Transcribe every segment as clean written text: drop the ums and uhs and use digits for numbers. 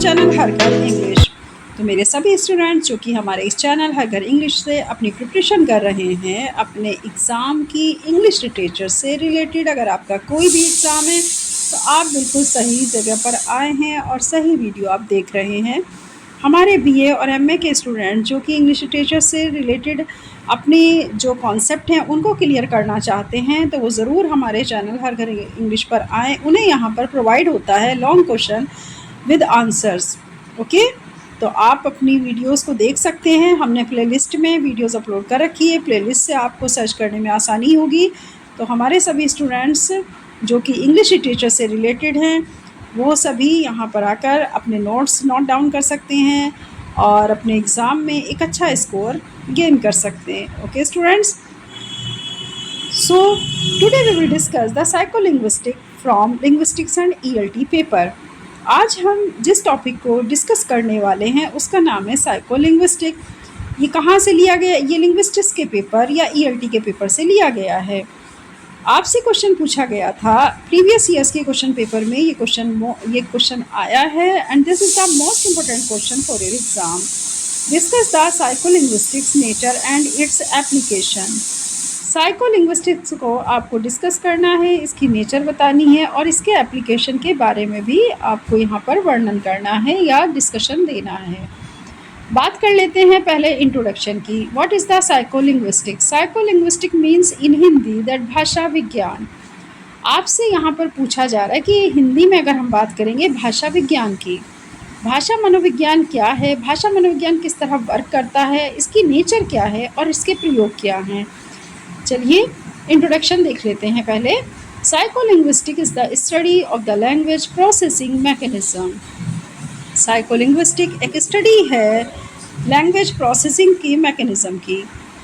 Channel हर घर English. तो मेरे सभी स्टूडेंट्स जो कि हमारे इस चैनल हर घर इंग्लिश से अपनी प्रिपरेशन कर रहे हैं अपने एग्ज़ाम की इंग्लिश लिटरेचर से रिलेटेड, अगर आपका कोई भी एग्ज़ाम है तो आप बिल्कुल सही जगह पर आए हैं और सही वीडियो आप देख रहे हैं। हमारे बीए और एमए के स्टूडेंट जो कि इंग्लिश लिटरेचर से रिलेटेड अपनी जो कॉन्सेप्ट हैं उनको क्लियर करना चाहते हैं तो वो ज़रूर हमारे चैनल हर घर इंग्लिश पर आएँ। उन्हें यहाँ पर प्रोवाइड होता है long question with answers. Okay, तो आप अपनी वीडियोस को देख सकते हैं। हमने प्लेलिस्ट में वीडियोस अपलोड कर रखी है, प्लेलिस्ट से आपको सर्च करने में आसानी होगी। तो हमारे सभी स्टूडेंट्स जो कि इंग्लिश लिटरेचर से रिलेटेड हैं वो सभी यहाँ पर आकर अपने नोट्स नोट डाउन कर सकते हैं और अपने एग्ज़ाम में एक अच्छा स्कोर गेन कर सकते हैं। Okay students, so today we will discuss the psycholinguistic from linguistics and ELT paper. आज हम जिस टॉपिक को डिस्कस करने वाले हैं उसका नाम है साइकोलिंग्विस्टिक। ये कहाँ से लिया गया? ये लिंग्विस्टिक्स के पेपर या ईएलटी के पेपर से लिया गया है। आपसे क्वेश्चन पूछा गया था प्रीवियस ईयर्स के क्वेश्चन पेपर में, ये क्वेश्चन आया है and this is the most important question for your exam. Discuss the psycholinguistics nature and its application. Psycholinguistics को आपको डिस्कस करना है, इसकी नेचर बतानी है और इसके एप्लीकेशन के बारे में भी आपको यहाँ पर वर्णन करना है या डिस्कशन देना है। बात कर लेते हैं पहले इंट्रोडक्शन की। What is the psycholinguistic? Psycholinguistic means in Hindi that भाषा विज्ञान। आपसे यहाँ पर पूछा जा रहा है कि हिंदी में अगर हम बात करेंगे भाषा विज्ञान की, भाषा मनोविज्ञान क्या है, भाषा मनोविज्ञान किस तरह वर्क करता है, इसकी नेचर क्या है और इसके प्रयोग क्या हैं। चलिए इंट्रोडक्शन देख लेते हैं पहले। Psycholinguistic is the study of the language processing mechanism. Psycholinguistic एक स्टडी है लैंग्वेज प्रोसेसिंग की मैकेनिज्म की।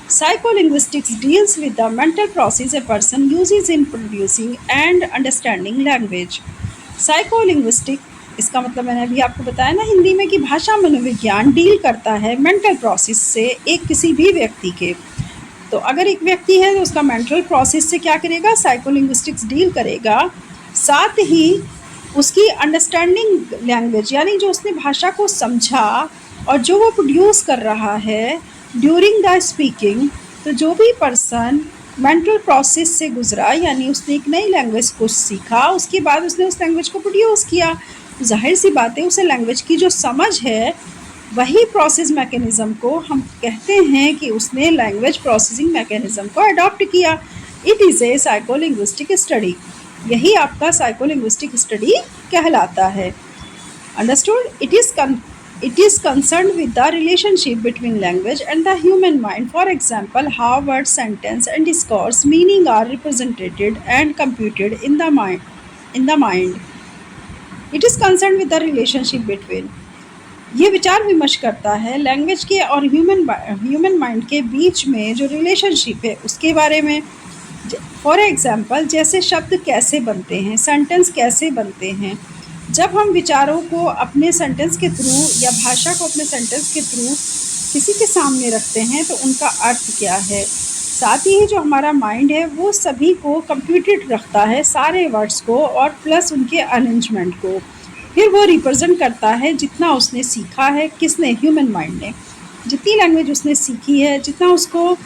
Psycholinguistics deals with the mental process a person uses in producing and understanding language. Psycholinguistic इसका मतलब मैंने अभी आपको बताया ना हिंदी में कि भाषा मनोविज्ञान डील करता है मेंटल प्रोसेस से एक किसी भी व्यक्ति के। तो अगर एक व्यक्ति है तो उसका मेंटल प्रोसेस से क्या करेगा? साइकोलिंग्विस्टिक्स डील करेगा। साथ ही उसकी अंडरस्टैंडिंग लैंग्वेज यानी जो उसने भाषा को समझा और जो वो प्रोड्यूस कर रहा है ड्यूरिंग द स्पीकिंग, तो जो भी पर्सन मेंटल प्रोसेस से गुजरा यानी उसने एक नई लैंग्वेज को सीखा, उसके बाद उसने उस लैंग्वेज को प्रोड्यूस किया, तो जाहिर सी बात है उसे लैंग्वेज की जो समझ है वही प्रोसेस मैकेनिज़्म को हम कहते हैं कि उसने लैंग्वेज प्रोसेसिंग मैकेनिज़्म को अडॉप्ट किया। It is a psycholinguistic study. यही आपका साइकोलिंग्विस्टिक स्टडी कहलाता है। Understood? It is concern with the relationship between language and the human mind. For example, how word, sentence and discourse meaning are represented and computed in the mind. It is concern with the relationship between, ये विचार विमर्श करता है language के और human mind के बीच में जो रिलेशनशिप है उसके बारे में। फॉर एग्जाम्पल, जैसे शब्द कैसे बनते हैं, सेंटेंस कैसे बनते हैं। जब हम विचारों को अपने सेंटेंस के थ्रू या भाषा को अपने सेंटेंस के थ्रू किसी के सामने रखते हैं तो उनका अर्थ क्या है। साथ ही जो हमारा माइंड है वो सभी को कंप्यूटेड रखता है, सारे वर्ड्स को और प्लस उनके अरेंजमेंट को। फिर वो रिप्रेजेंट करता है जितना उसने सीखा है, किसने? ह्यूमन माइंड ने। जितनी लैंग्वेज उसने सीखी है, जितना उसको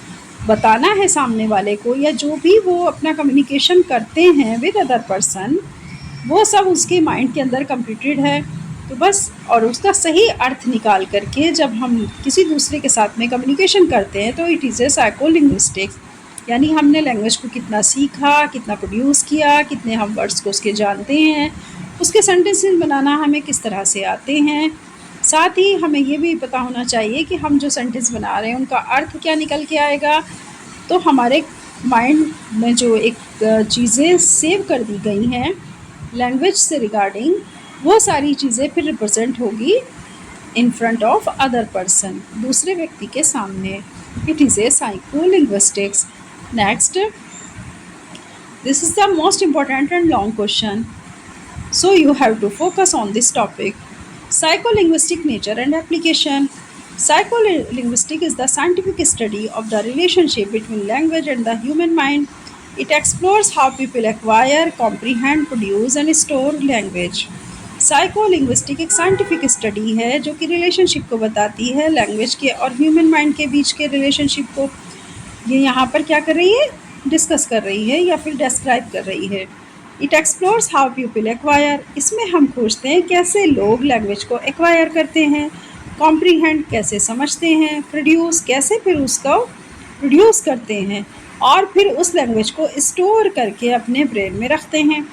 बताना है सामने वाले को, या जो भी वो अपना कम्युनिकेशन करते हैं विद अदर पर्सन, वो सब उसके माइंड के अंदर कंप्यूटेड है। तो बस, और उसका सही अर्थ निकाल करके जब हम किसी दूसरे के साथ में कम्युनिकेशन करते हैं तो इट इज़ ए साइकोलिंग्विस्टिक। यानी हमने लैंग्वेज को कितना सीखा, कितना प्रोड्यूस किया, कितने हम वर्ड्स को उसके जानते हैं, उसके सेंटेंसेस बनाना हमें किस तरह से आते हैं। साथ ही हमें ये भी पता होना चाहिए कि हम जो सेंटेंस बना रहे हैं उनका अर्थ क्या निकल के आएगा। तो हमारे माइंड में जो एक चीज़ें सेव कर दी गई हैं लैंग्वेज से रिगार्डिंग, वो सारी चीज़ें फिर रिप्रेजेंट होगी in front of other person, दूसरे व्यक्ति के सामने। It is A psycholinguistics. Next, this is the most important and long question, so you have to focus on this topic. Psycholinguistic nature and application. Psycholinguistic is the scientific study of the relationship between language and the human mind. It explores how people acquire, comprehend, produce and store language. Psycho linguistic एक scientific study है जो कि relationship को बताती है, language के और human mind के बीच के रिलेशनशिप को ये यहाँ पर क्या कर रही है, डिस्कस कर रही है या फिर डिस्क्राइब कर रही है। It explores how people acquire, इसमें हम खोजते हैं कैसे लोग लैंग्वेज को एक्वायर करते हैं, कॉम्प्रीहेंड कैसे समझते हैं, प्रोड्यूस कैसे फिर उसको प्रोड्यूस करते हैं और फिर उस लैंग्वेज को स्टोर करके अपने ब्रेन में रखते हैं।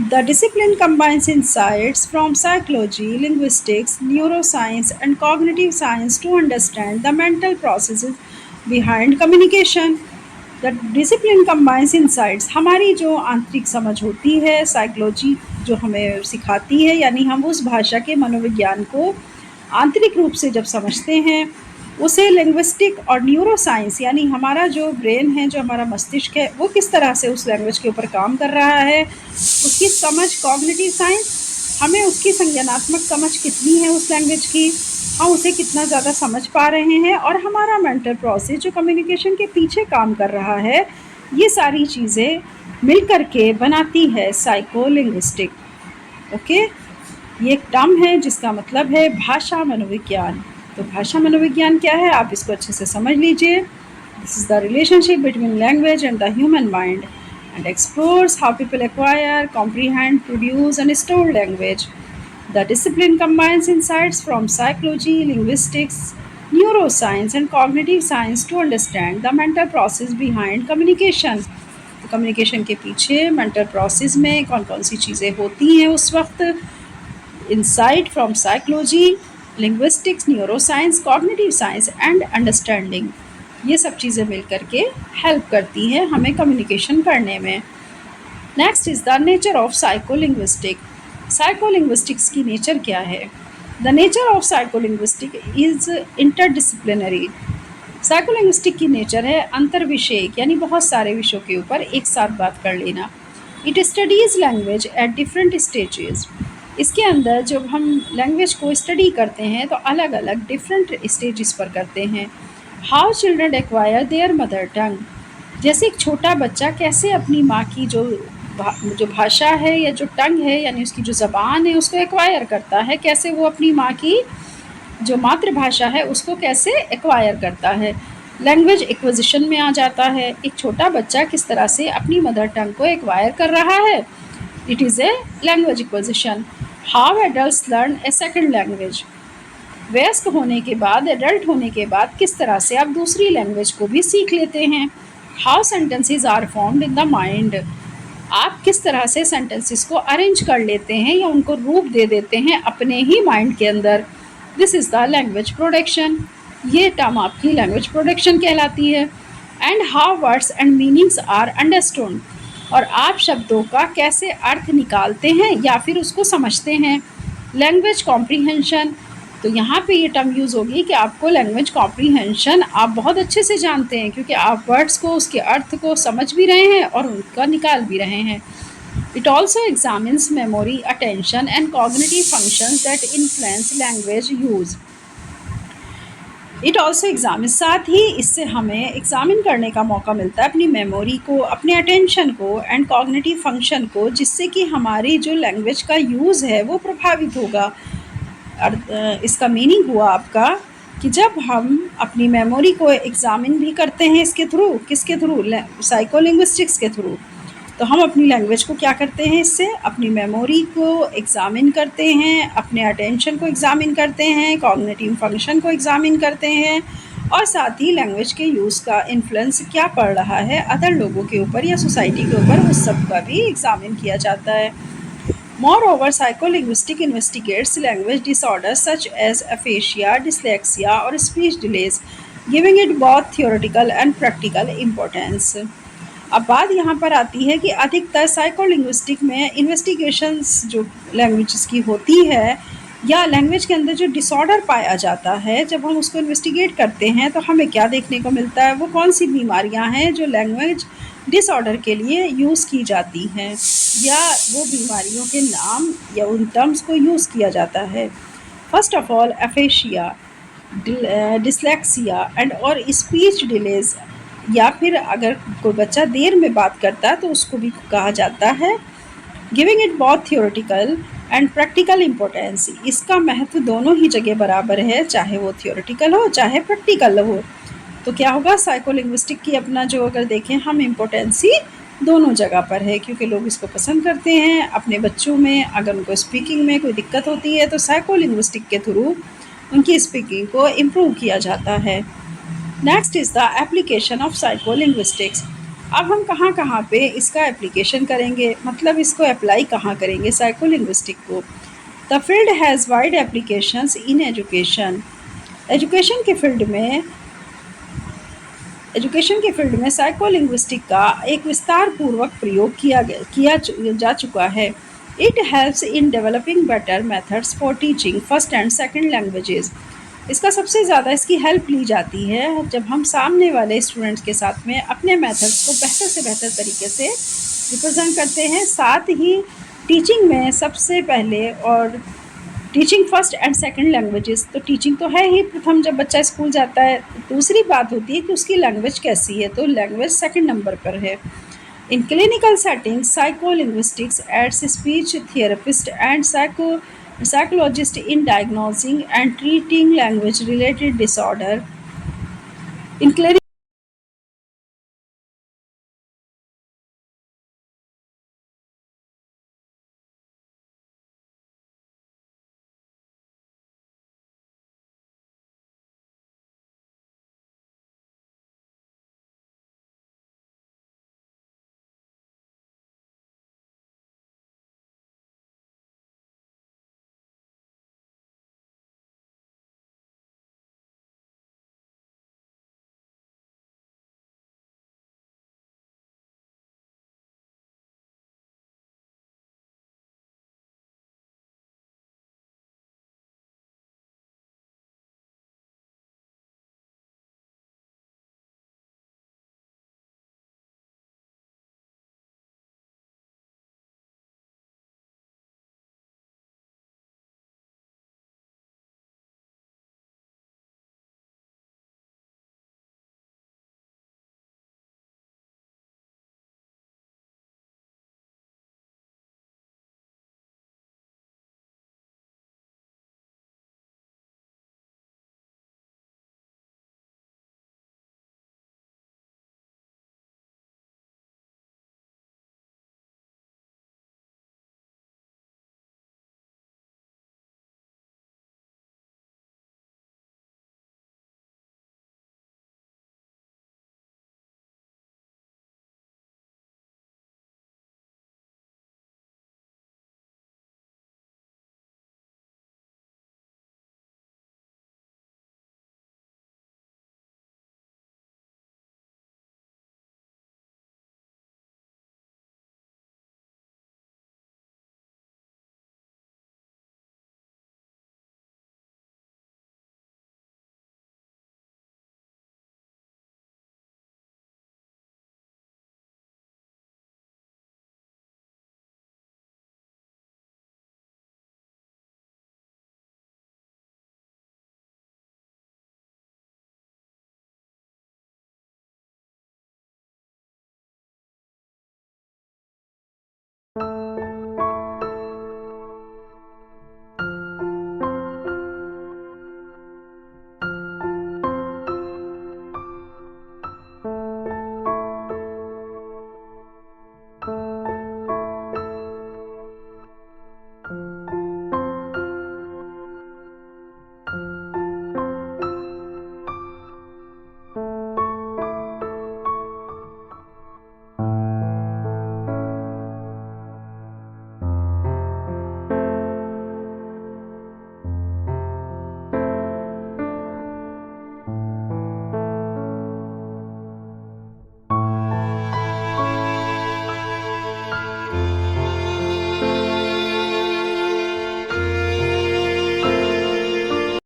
The discipline combines insights from psychology, linguistics, neuroscience and cognitive science to understand the mental processes behind communication. The discipline combines insights, हमारी जो आंतरिक समझ होती है, साइकोलॉजी जो हमें सिखाती है, यानी हम उस भाषा के मनोविज्ञान को आंतरिक रूप से जब समझते हैं, उसे लिंग्विस्टिक और न्यूरोसाइंस यानी हमारा जो ब्रेन है, जो हमारा मस्तिष्क है, वो किस तरह से उस लैंग्वेज के ऊपर काम कर रहा है, उसकी समझ, कॉग्निटिव साइंस, हमें उसकी संज्ञानात्मक समझ कितनी है उस लैंग्वेज की, हम उसे कितना ज़्यादा समझ पा रहे हैं, और हमारा मेंटल प्रोसेस जो कम्युनिकेशन के पीछे काम कर रहा है, ये सारी चीज़ें मिल कर के बनाती है साइको लिंग्विस्टिक। ओके, ये एक टर्म है जिसका मतलब है भाषा मनोविज्ञान। तो भाषा मनोविज्ञान क्या है, आप इसको अच्छे से समझ लीजिए। This is the relationship between language and the human mind and explores how people acquire, comprehend, produce and store language. The discipline combines insights from psychology, linguistics, neuroscience and cognitive science to understand the mental process behind communication. तो communication के पीछे mental process में कौन कौन सी चीज़ें होती हैं उस वक्त, insight from psychology, linguistics, neuroscience, cognitive science and understanding, ये सब चीज़ें मिल करके हेल्प करती हैं हमें कम्युनिकेशन करने में। Next is the nature of psycholinguistic. Psycholinguistics की नेचर क्या है? The nature of psycholinguistic is interdisciplinary. Psycholinguistic की नेचर है अंतर्विषयक, यानी बहुत सारे विषयों के ऊपर एक साथ बात कर लेना। It studies language at different stages. इसके अंदर जब हम लैंग्वेज को स्टडी करते हैं तो अलग अलग डिफरेंट स्टेजेस पर करते हैं। How children acquire there mother tongue, जैसे एक छोटा बच्चा कैसे अपनी माँ की जो भाषा है या जो टंग है, यानी उसकी जो ज़बान है, उसको एक्वायर करता है, कैसे वो अपनी माँ की जो मातृभाषा है उसको कैसे एक्वायर करता है। लैंग्वेज एक्विजिशन में आ जाता है, एक छोटा बच्चा किस तरह से अपनी मदर टंग को एक्वायर कर रहा है, it is a language acquisition. How adults learn A second language, वयस्क होने के बाद, एडल्ट होने के बाद किस तरह से आप दूसरी लैंग्वेज को भी सीख लेते हैं। How sentences are formed in the mind, आप किस तरह से सेंटेंसेस को अरेंज कर लेते हैं या उनको रूप दे देते हैं अपने ही माइंड के अंदर। This is the language production, ये टर्म आपकी लैंग्वेज प्रोडक्शन कहलाती है। And how words and meanings are understood, और आप शब्दों का कैसे अर्थ निकालते हैं या फिर उसको समझते हैं। लैंग्वेज कॉम्प्रीहेंशन, तो यहाँ पे ये टर्म यूज़ होगी कि आपको लैंग्वेज कॉम्प्रीहेंशन आप बहुत अच्छे से जानते हैं, क्योंकि आप वर्ड्स को, उसके अर्थ को समझ भी रहे हैं और उनका निकाल भी रहे हैं। It also examines memory, attention and cognitive functions that influence language use. It also examine, साथ ही इससे हमें एग्जामिन करने का मौका मिलता है अपनी मेमोरी को, अपने अटेंशन को एंड कॉग्निटिव फंक्शन को, जिससे कि हमारी जो लैंग्वेज का यूज़ है वो प्रभावित होगा। इसका मीनिंग हुआ आपका कि जब हम अपनी मेमोरी को एग्जामिन भी करते हैं इसके थ्रू, किसके थ्रू, साइकोलिंग्विस्टिक्स के थ्रू, तो हम अपनी लैंग्वेज को क्या करते हैं, इससे अपनी मेमोरी को एग्जामिन करते हैं, अपने अटेंशन को एग्जामिन करते हैं, कॉग्निटिव फंक्शन को एग्जामिन करते हैं, और साथ ही लैंग्वेज के यूज़ का इन्फ्लुएंस क्या पड़ रहा है अदर लोगों के ऊपर या सोसाइटी के ऊपर, उस सब का भी एग्जामिन किया जाता है। Moreover, psycholinguistic investigates language disorders such as aphasia, dyslexia or speech delays, giving it both theoretical and practical importance. अब बात यहाँ पर आती है कि अधिकतर साइकोलिंग्विस्टिक में इन्वेस्टिगेशंस जो लैंग्वेजेस की होती है या लैंग्वेज के अंदर जो डिसऑर्डर पाया जाता है, जब हम उसको इन्वेस्टिगेट करते हैं तो हमें क्या देखने को मिलता है, वो कौन सी बीमारियाँ हैं जो लैंग्वेज डिसऑर्डर के लिए यूज़ की जाती हैं, या वो बीमारियों के नाम या उन टर्म्स को यूज़ किया जाता है। First of all aphasia, dyslexia and और स्पीच डिलेज, या फिर अगर कोई बच्चा देर में बात करता है तो उसको भी कहा जाता है। गिविंग इट बहुत थियोरेटिकल एंड प्रैक्टिकल इम्पोर्टेंस, इसका महत्व दोनों ही जगह बराबर है, चाहे वो थियोरेटिकल हो चाहे प्रैक्टिकल हो। तो क्या होगा, साइकोलिंग्विस्टिक की अपना जो अगर देखें हम इम्पोर्टेंसी दोनों जगह पर है, क्योंकि लोग इसको पसंद करते हैं। अपने बच्चों में अगर उनको स्पीकिंग में कोई दिक्कत होती है तो साइकोलिंग्विस्टिक के थ्रू उनकी स्पीकिंग को इम्प्रूव किया जाता है। Next is the application of psycholinguistics. अब हम कहाँ कहाँ पे इसका एप्लीकेशन करेंगे, मतलब इसको अप्लाई कहाँ करेंगे साइकोलिंग्विस्टिक को। The field has wide applications in education. Education के फील्ड में साइकोलिंग्विस्टिक का एक विस्तार पूर्वक प्रयोग किया जा चुका है। It helps in developing better methods for teaching first and second languages. इसका सबसे ज़्यादा इसकी हेल्प ली जाती है जब हम सामने वाले स्टूडेंट्स के साथ में अपने मेथड्स को बेहतर से बेहतर तरीके से रिप्रेजेंट करते हैं। साथ ही टीचिंग में सबसे पहले और teaching first and second languages, तो टीचिंग तो है ही प्रथम जब बच्चा स्कूल जाता है। दूसरी बात होती है कि उसकी लैंग्वेज कैसी है, तो लैंग्वेज सेकंड नंबर पर है। In clinical settings psycholinguistics aids speech therapist and psychologist in diagnosing and treating language related disorder in clinical